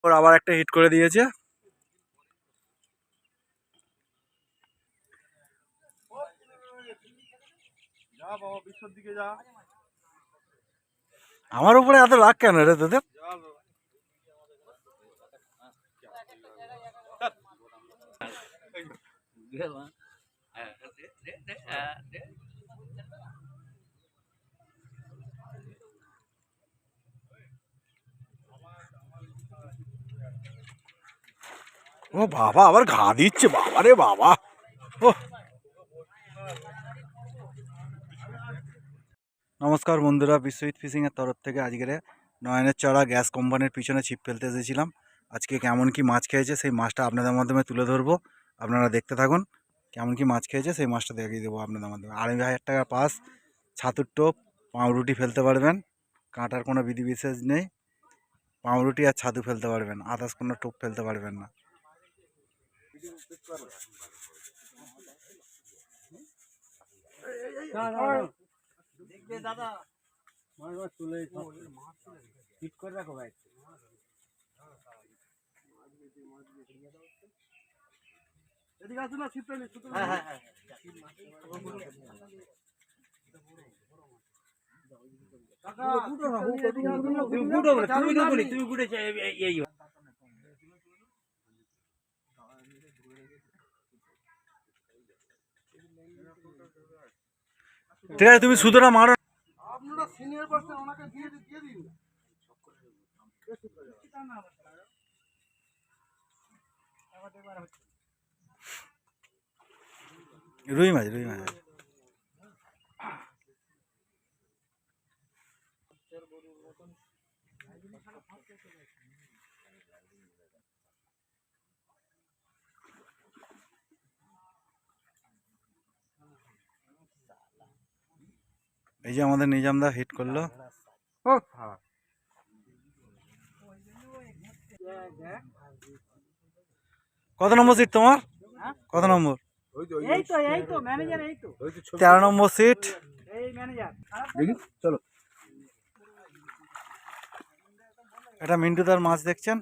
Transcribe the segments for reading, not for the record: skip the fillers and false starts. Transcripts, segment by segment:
ওর আবার একটা হিট করে দিয়েছে। আমার উপরে এত রাগ কেন রে তোদের? ও বাবা, আবার ঘা দিচ্ছে, বাবা রে বাবা। ও নমস্কার বন্ধুরা, বিশ্বজিৎ ফিশিং এর তরফ থেকে আজকের নয়নের চড়া গ্যাস কোম্পানির পিছনে ছিপ ফেলতে এসেছিলাম। আজকে কেমন কি মাছ খেয়েছে সেই মাছটা আপনাদের মাধ্যমে তুলে ধরবো, আপনারা দেখতে থাকুন। কেমন কি মাছ খেয়েছে সেই মাছটা দেখিয়ে দেবো আপনাদের মাধ্যমে। 2,500 টাকা পাস, ছাতুর টোপ, পাউরুটি ফেলতে পারবেন, কাঁটার কোনো বিধিবিশেষ নেই। পাউরুটি আর ছাতু ফেলতে পারবেন, আদার্স কোনো টোপ ফেলতে পারবেন না। দাদা ঠিক করে রাখো ভাই। এদিকে আসুন না, ছিপটা নিয়ে শুধু। হ্যাঁ হ্যাঁ হ্যাঁ, ঠিক আছে, তুমি সুতোটা মারো। আপনারা সিনিয়র পারসন, ওনাকে দিয়ে দিন। রুই মাছ, রুই মাছ। এই যে আমাদের নিজামদা হিট করলো। কত নম্বর সিট তোমার? কত নম্বর? 13 নম্বর সিট। চলো, এটা মিন্টুদার মাছ দেখছেন,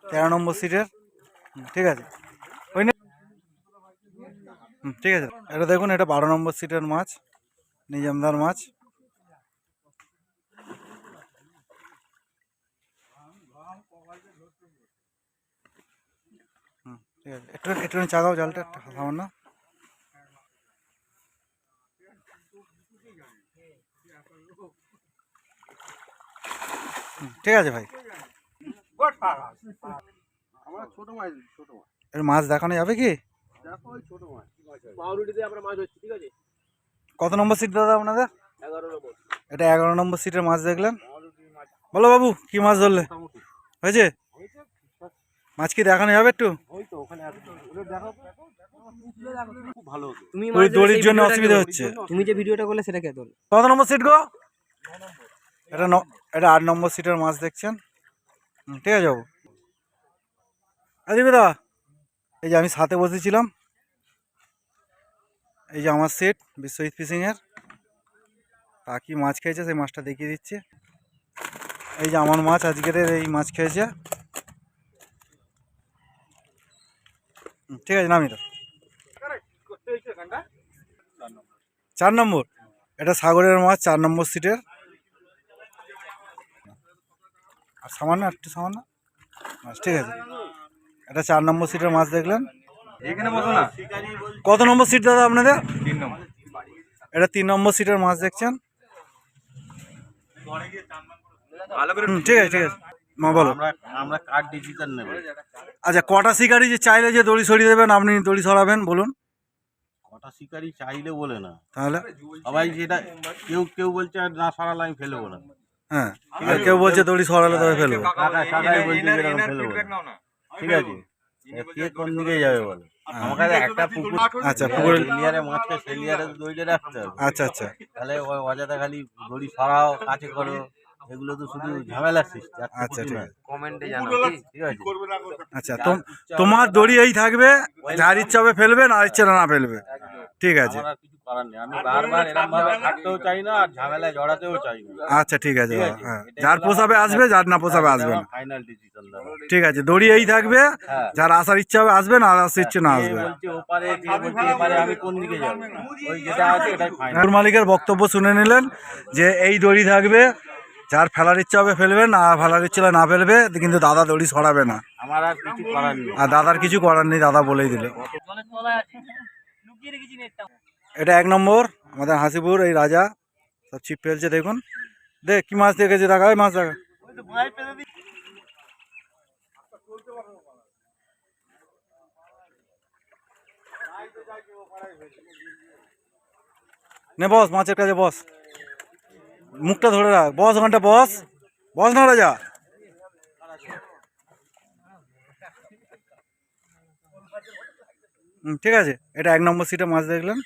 13 নম্বর সিটের। ঠিক আছে, ওই ঠিক আছে, এটা দেখুন, এটা 12 নম্বর সিটের মাছ, নিজামদার মাছ। ঠিক আছে, একটু চাগাও জালটা, একটা সামান্য। ঠিক আছে ভাই, এর মাছ দেখানো যাবে কি? কত নম্বর সিট দাদা আপনাদের? এটা 11 নম্বর সিটের মাছ দেখলেন। বলো বাবু, কি মাছ ধরলে? হয়েছে মাছ, কি দেখানো যাবে একটু? ওই দড়ির জন্য অসুবিধা হচ্ছে। তুমি যে ভিডিওটা করলে সেটা কে তোল? কত নম্বর সিট গো? এটা 8 নম্বর সিটের মাছ দেখছেন। ঠিক আছে বাবু। দিবে দা, এই যে আমি সাথে বসেছিলাম, এই যে আমার সিট বিশ্বজিৎ ফিশিং এর। তা কি মাছ খেয়েছে সেই মাছটা দেখিয়ে দিচ্ছে। এই যে আমার মাছ আজকের, এই মাছ খেয়েছে। ঠিক আছে, নামি তো। 4 নম্বর, এটা সাগরের মাছ, 4 নম্বর সিটের। আর সামান্য, একটু সামান্য মাছ। ঠিক আছে, এটা 4 নম্বর সিটের মাছ দেখলেন। কত নম্বর সিট দাদা আপনাদের? 3 নম্বর। এটা 3 নম্বর সিটের মাছ দেখছেন। ঠিক আছে, ঠিক আছে, মা বলো। আমরা কার ডিসিশন নেব? আচ্ছা, কটা শিকারি যে চাইলে যে দড়ি সরিয়ে দেবেন, আপনি দড়ি সরাবেন বলুন। কটা শিকারি চাইলে বলে না, তাহলে সবাই যেটা, কেউ বলছে না সরালে আমি ফেলবো না। হ্যাঁ, আর কেউ বলছে দড়ি সরালে তবে ফেলবো। কাকাই বলছে এরকম ফেলবো না। ঠিক আছে, কে কোন দিকে যাবে বলে? আমার কাছে একটা পুকুর। আচ্ছা, পুকুরে লিয়ারে মাছকে সে লিয়ারে দড়িটা রাখতে হবে। আচ্ছা আচ্ছা, তাহলে অযথা খালি দড়ি সরাও, কাছে করো, এগুলো তো শুধু ঝামেলার সৃষ্টি। আচ্ছা, ঠিক আছে, কমেন্টে জানাও ঠিক আছে। আচ্ছা, তোমার দড়ি এই থাকবে, যার ইচ্ছা হবে ফেলবে, না ইচ্ছা না ফেলবে। ঠিক আছে, আমার আর কিছু করার নেই। আমি বারবার এরকম ভাবে থাকতেও চাই না আর ঝামেলায় জড়াতেও চাই না। আচ্ছা ঠিক আছে ঠিক দাদা, আছে? হ্যাঁ এটাই যার হলো পোষাবে আমার আসবে, যার না পোষাবে হ্যাঁ, আসবে এটা না। আমার ফাইনাল ডিসিশন দাদা। ঠিক আছে, দড়ি এই থাকবে, হ্যাঁ। যার আসার ইচ্ছা হবে আসবে, না আসার ইচ্ছে না কে আসবে। বলছে ওপারে, কে বলছে এপারে, আমি কোন দিকে যাব? ওই যেটা আছে এটাই ফাইনাল। ট্যুর মালিকের বক্তব্য শুনে নিলেন যে এই দড়ি থাকবে, যার ফেলার ইচ্ছা হবে ফেলবে, না ফেলার ইচ্ছা হলে না ফেলবে, কিন্তু দাদা দড়ি সরাবে না। আমার আর কিছু করার নেই। আর দাদার কিছু করার নেই, দাদা বলেই দিল। এটা 1 নম্বর আমাদের হাসিপুর এই রাজা সব ছিপ ফেলছে, দেখুন দেখ কি মাছ দেখেছে, দেখা হয় মাছ দেখা। নে বস, মাছের কাছে বস, মুখটা ধরে রাখ, বস ওখানটা বস, বস না রাজা। ঠিক আছে, এটা 1 নম্বর সিটে মাছ দেখলেন।